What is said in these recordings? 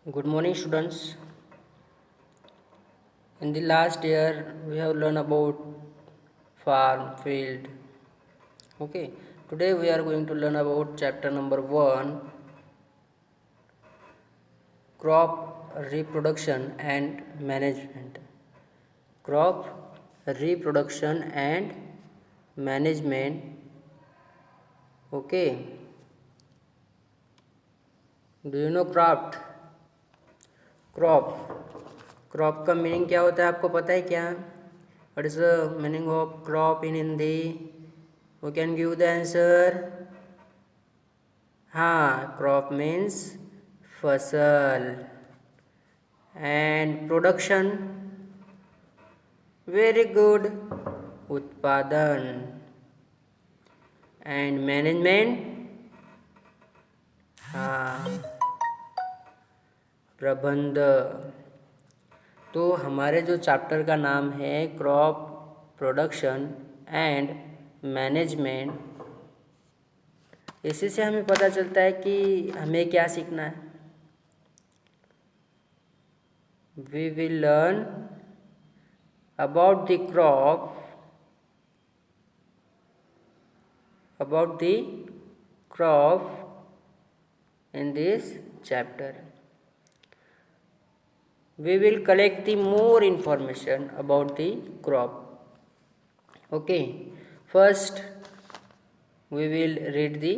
Good morning, students. In the last year, we have learned about farm, field. Okay, today we are going to learn about chapter number 1, crop reproduction and management. Crop reproduction and management. Okay, do you know craft? Crop crop का meaning क्या होता है आपको पता है क्या? What is the meaning of crop in Hindi? Who can give the answer? हाँ, crop means फसल. एंड प्रोडक्शन, वेरी गुड, उत्पादन. एंड मैनेजमेंट, हाँ, प्रबंध. तो हमारे जो चैप्टर का नाम है क्रॉप प्रोडक्शन एंड मैनेजमेंट, इसी से हमें पता चलता है कि हमें क्या सीखना है. We will learn about the crop, in this chapter. We will collect the more information about the crop. Okay, first we will read the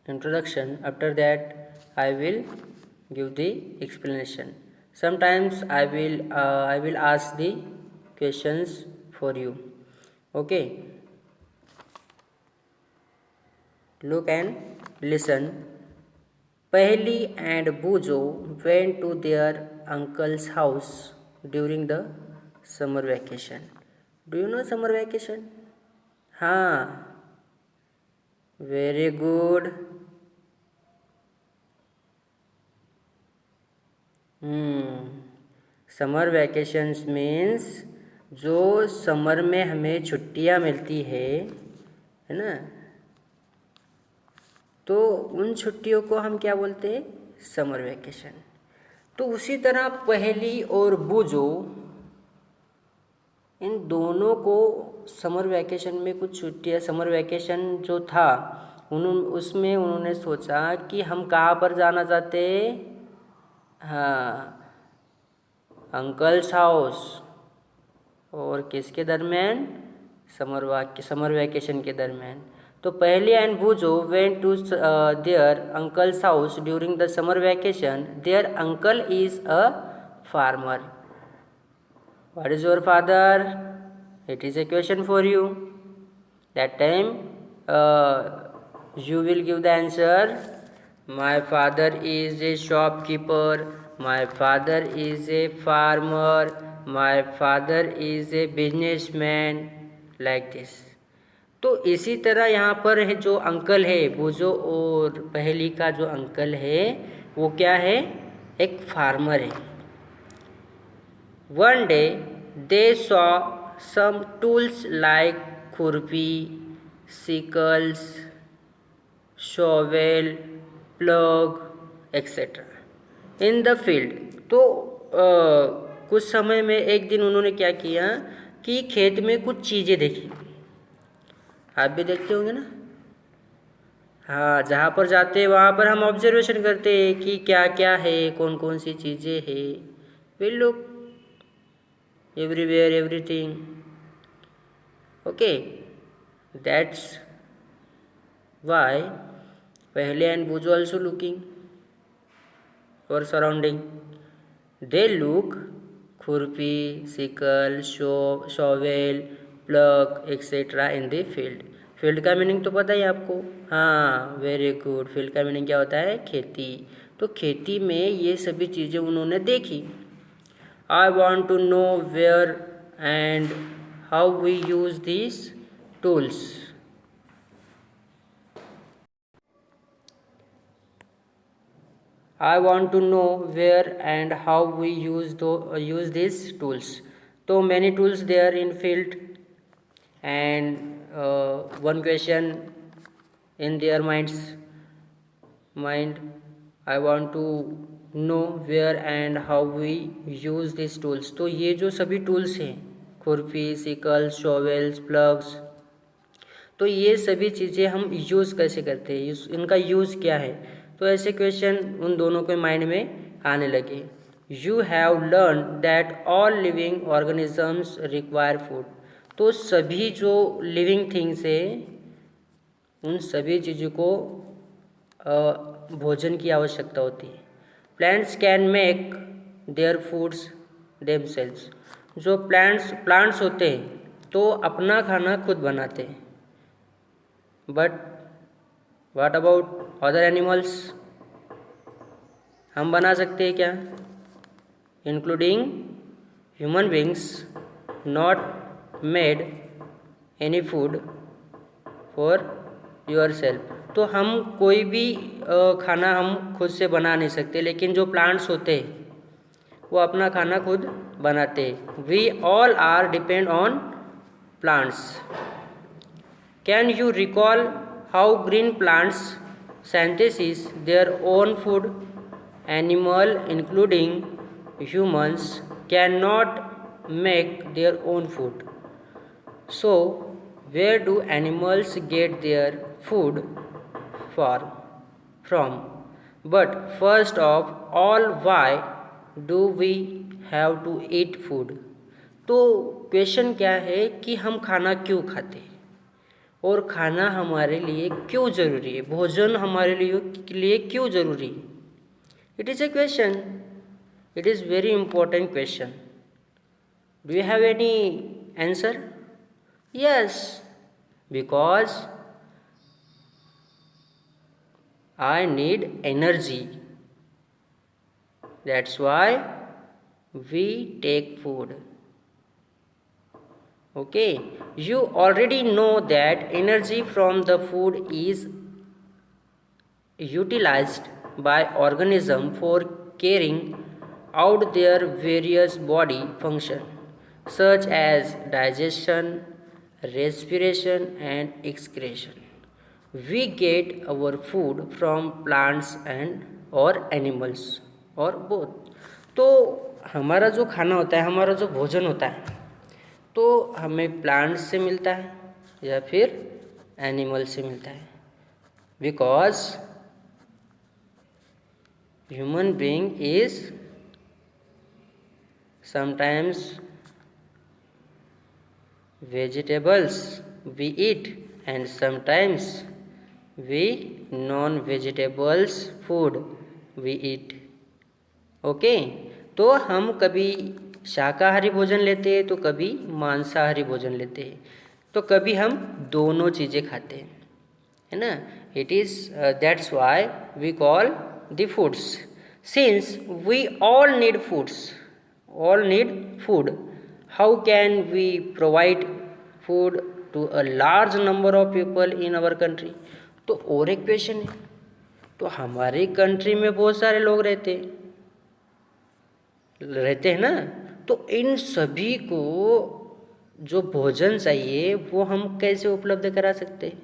introduction. After that I will give the explanation. Sometimes I will ask the questions for you. Okay, look and listen. Paheli and Bujo went to their uncle's house during the summer vacation. Do you know summer vacation? हाँ, very good. Summer vacations means जो summer में हमें छुट्टियाँ मिलती है ना, तो उन छुट्टियों को हम क्या बोलते हैं? Summer vacation. तो उसी तरह पहेली और बूजो, इन दोनों को समर वैकेशन में कुछ छुट्टियाँ, समर वैकेशन जो था उसमें उन्होंने सोचा कि हम कहाँ पर जाना चाहते हैं. हाँ, अंकल्स हाउस. और किसके दरमियान? समर वैकेशन के दरमियान. तो Paheli and Boojho went to their uncle's house during the summer vacation. Their uncle is a farmer. What is your father? It is a question for you. That time you will give the answer. My father is a shopkeeper. My father is a farmer. My father is a businessman. Like this. तो इसी तरह यहाँ पर है जो uncle है, बूजो और पहेली का जो अंकल है वो क्या है? एक फार्मर है. One day they saw some tools like खुरपी, sickles, shovel, plug, etc. in the field. तो कुछ समय में एक दिन उन्होंने क्या किया कि खेत में कुछ चीज़ें देखी. आप भी देखते होंगे ना. हाँ, जहाँ पर जाते हैं वहाँ पर हम ऑब्जर्वेशन करते हैं कि क्या क्या है, कौन कौन सी चीज़ें हैं. We look everywhere, everything. Okay, that's why Pahle and Bujo also looking for surrounding. They look khurpi, sickle, shovel, plug, etc. in the field. Field का मीनिंग तो पता ही आपको. हाँ, वेरी गुड. फील्ड का मीनिंग क्या होता है? खेती. तो खेती में ये सभी चीज़ें उन्होंने देखी. I want to know where and how we use these tools. I want to know where and how we use these tools. So many tools there in field, and one question in their mind. I want to know where and how we use this tools. तो ये जो सभी tools हैं, खुरपी, sicles, शॉवेल्स, plugs, तो ये सभी चीज़ें हम यूज़ कैसे करते हैं, इनका यूज़ क्या है। तो ऐसे क्वेश्चन उन दोनों के माइंड में आने लगे। You have learn that all living organisms require food. तो सभी जो लिविंग थिंग्स है उन सभी चीज़ों को भोजन की आवश्यकता होती है। Plants can make their foods themselves. जो प्लांट्स होते हैं तो अपना खाना खुद बनाते हैं। But what about other animals, हम बना सकते हैं क्या? Including human beings not made any food for your self. तो हम कोई भी खाना हम खुद से बना नहीं सकते, लेकिन जो प्लांट्स होते हैं वो अपना खाना खुद बनाते हैं। We all are depend on plants. Can you recall how green plants synthesis their own food? Animal, including humans, cannot make their own food. So, where do animals get their food from? But first of all, why do we have to eat food? तो question क्या है कि हम खाना क्यों खाते हैं और खाना हमारे लिए क्यों ज़रूरी है, भोजन हमारे लिए क्यों ज़रूरी है। It is a question, it is very important question. Do you have any answer? Yes, because I need energy, that's why we take food. Okay, you already know that energy from the food is utilized by organism for carrying out their various body function such as digestion, respiration and excretion. We get our food from plants and or animals or both. तो हमारा जो खाना होता है, हमारा जो भोजन होता है, तो हमें प्लांट्स से मिलता है या फिर एनिमल से मिलता है। Because human being is sometimes vegetables we eat and sometimes we non vegetables food we eat. Okay, तो हम कभी शाकाहारी भोजन लेते हैं तो कभी मांसाहारी भोजन लेते हैं, तो कभी हम दोनों चीज़ें खाते हैं, है ना। It is that's why we call the foods. Since we all need food, how can we provide food to a large number of people in our country. तो और एक क्वेश्चन है, तो हमारी कंट्री में बहुत सारे लोग रहते हैं ना, तो इन सभी को जो भोजन चाहिए वो हम कैसे उपलब्ध करा सकते हैं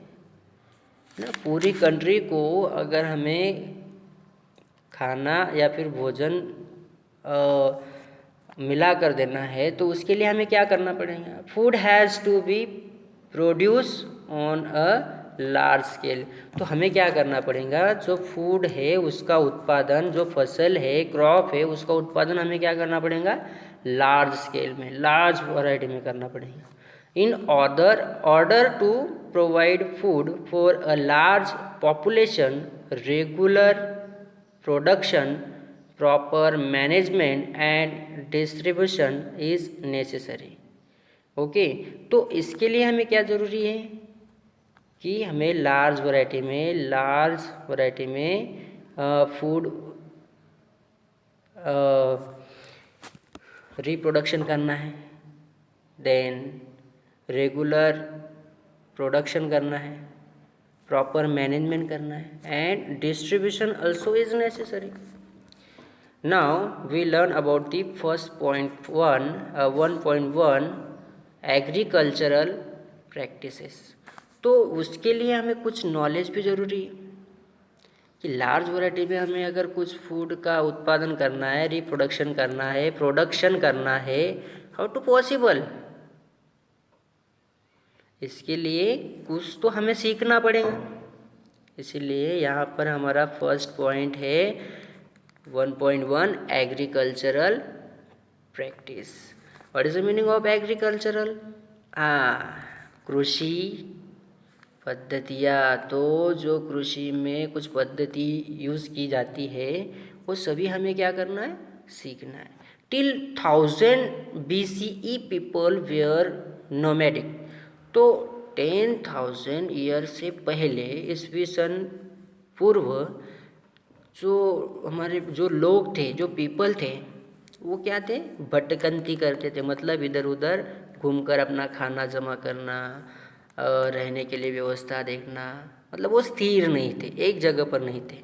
ना। पूरी कंट्री को अगर हमें खाना या फिर भोजन मिला कर देना है तो उसके लिए हमें क्या करना पड़ेगा? Food has to be produce on a large scale. तो हमें क्या करना पड़ेगा? जो फूड है उसका उत्पादन, जो फसल है, क्रॉप है, उसका उत्पादन हमें क्या करना पड़ेगा? लार्ज स्केल में, लार्ज वैरायटी में करना पड़ेगा। In order to provide food for a large population, regular production, proper management and distribution is necessary. Okay, तो इसके लिए हमें क्या ज़रूरी है कि हमें लार्ज वैरायटी में फूड रिप्रोडक्शन करना है, देन रेगुलर प्रोडक्शन करना है, प्रॉपर मैनेजमेंट करना है, and distribution also is necessary. Now we learn about the first point 1.1 agricultural practices. तो उसके लिए हमें कुछ नॉलेज भी ज़रूरी है। कि लार्ज वैरायटी में हमें अगर कुछ फूड का उत्पादन करना है, रिप्रोडक्शन करना है, प्रोडक्शन करना है, हाउ टू पॉसिबल? इसके लिए कुछ तो हमें सीखना पड़ेगा। इसीलिए यहाँ पर हमारा फर्स्ट पॉइंट है 1.1 agricultural practice. What is the meaning of agricultural? कृषि पद्धतियाँ। तो जो कृषि में कुछ पद्धति यूज़ की जाती है वो सभी हमें क्या करना है? सीखना है। Till 1000 BCE people were nomadic. तो 10,000 ईयर से पहले, ईस्वी सन पूर्व, जो हमारे जो लोग थे, जो पीपल थे, वो क्या थे? भटकंती करते थे। मतलब इधर उधर घूमकर अपना खाना जमा करना, रहने के लिए व्यवस्था देखना। मतलब वो स्थिर नहीं थे, एक जगह पर नहीं थे।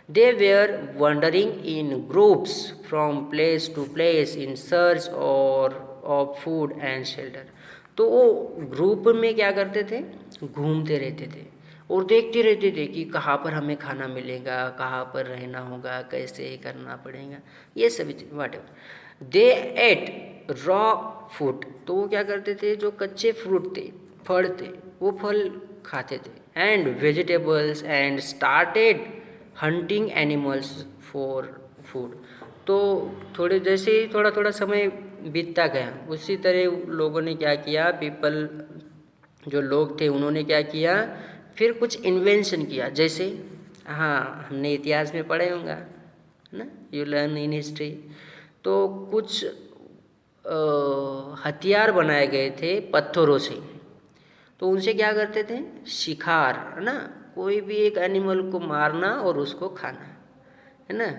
They were wandering in groups from place to place in search और ऑफ फूड एंड शेल्टर। तो वो ग्रुप में क्या करते थे? घूमते रहते थे और देखते रहते थे कि कहाँ पर हमें खाना मिलेगा, कहाँ पर रहना होगा, कैसे करना पड़ेगा, ये सभी चीज़ वाट एवर। दे एट रॉ फूड। तो वो क्या करते थे? जो कच्चे फ्रूट थे, फल थे, वो फल खाते थे। And vegetables and started hunting animals for food. तो थोड़े जैसे ही थोड़ा थोड़ा समय बीतता गया, उसी तरह लोगों ने क्या किया, पीपल जो लोग थे उन्होंने क्या किया, फिर कुछ इन्वेंशन किया। जैसे हमने इतिहास में पढ़े होंगे ना, यू लर्न इन हिस्ट्री। तो कुछ हथियार बनाए गए थे पत्थरों से। तो उनसे क्या करते थे? शिकार, है ना, कोई भी एक एनिमल को मारना और उसको खाना, है ना,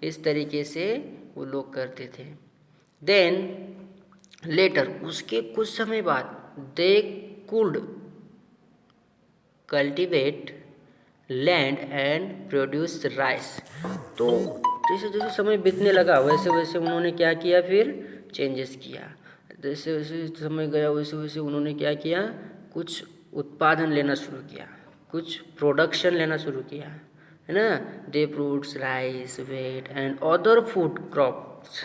इस तरीके से वो लोग करते थे। देन लेटर, उसके कुछ समय बाद, they could cultivate land and produce rice. तो जैसे जैसे समय बीतने लगा वैसे वैसे उन्होंने क्या किया, फिर चेंजेस किया। जैसे जैसे समय गया वैसे वैसे उन्होंने क्या किया, कुछ उत्पादन लेना शुरू किया, कुछ प्रोडक्शन लेना शुरू किया, है ना। They produce rice, wheat and other food crops.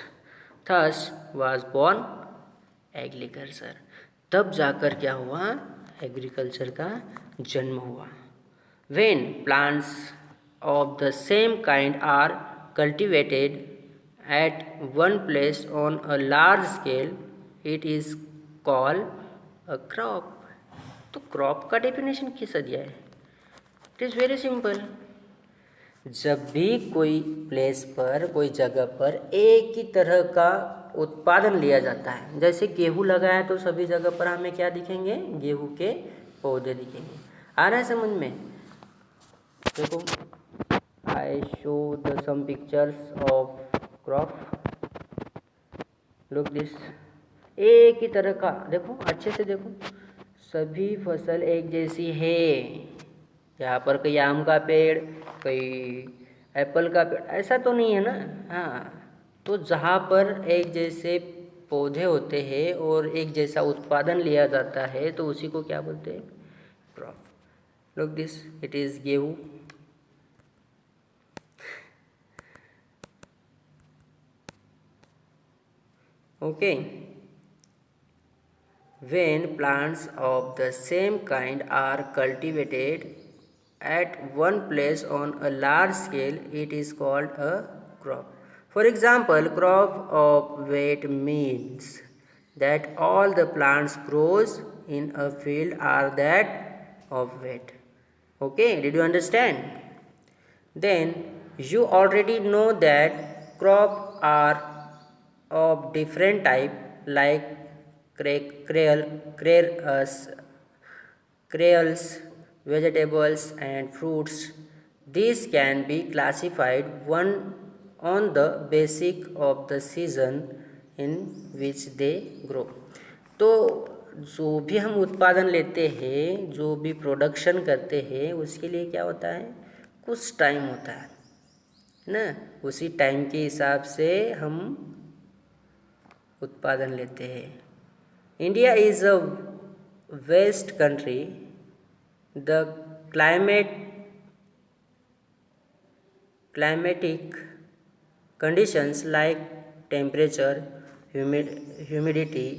Thus was born agriculture. तब जाकर क्या हुआ? एग्रीकल्चर का जन्म हुआ। When plants of the same kind are cultivated at one place on a large scale, it is called a crop. तो crop का definition कैसा दिया है? It is very simple. जब भी कोई प्लेस पर, कोई जगह पर एक ही तरह का उत्पादन लिया जाता है, जैसे गेहूँ लगाया तो सभी जगह पर हमें क्या दिखेंगे? गेहूँ के पौधे दिखेंगे। आ रहा है समझ में? देखो, I show the some pictures of crop. Look this. एक ही तरह का, देखो अच्छे से देखो, सभी फसल एक जैसी है। यहाँ पर कोई आम का पेड़, कोई एप्पल का पेड़, ऐसा तो नहीं है ना। तो जहाँ पर एक जैसे पौधे होते हैं और एक जैसा उत्पादन लिया जाता है तो उसी को क्या बोलते हैं? Crop. Look this, it is गेहूँ। Okay. When plants of the same kind are cultivated at one place on a large scale, it is called a crop. For example, crop of wheat means that all the plants grows in a field are that of wheat. Okay, did you understand? Then you already know that crop are of different type, like cereals, vegetables and fruits. These can be classified one on the basis of the season in which they grow. तो जो भी हम उत्पादन लेते हैं, जो भी production करते हैं, उसके लिए क्या होता है? कुछ टाइम होता है ना। उसी टाइम के हिसाब से हम उत्पादन लेते हैं। India is a vast country. The climate climatic conditions like temperature, humidity,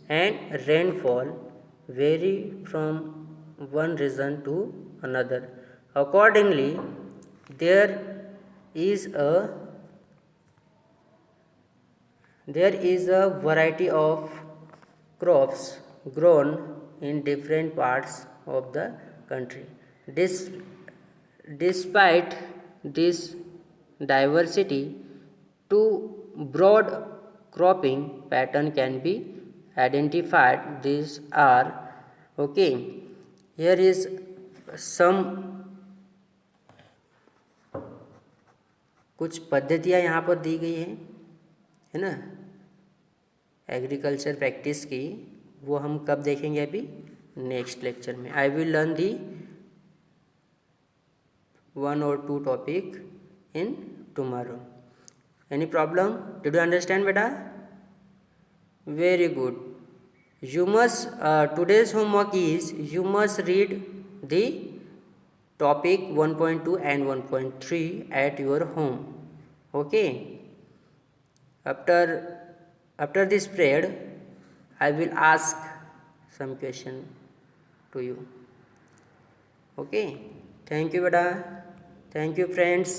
and rainfall vary from one region to another. Accordingly, there is a there is a variety of crops grown in different parts of the country. This, despite this diversity, two broad cropping pattern can be identified. These are okay. Here is some कुछ पद्धतियाँ यहाँ पर दी गई हैं, है ना, agriculture practice की. वो हम कब देखेंगे? अभी नेक्स्ट लेक्चर में. I will learn the 1 or 2 topic in tomorrow. Any problem? Did you understand बेटा? Very good. You must today's homework is you must read the topic 1.2 and 1.3 at your home. Okay, after this period I will ask some question to you. Okay, thank you beta. Thank you friends.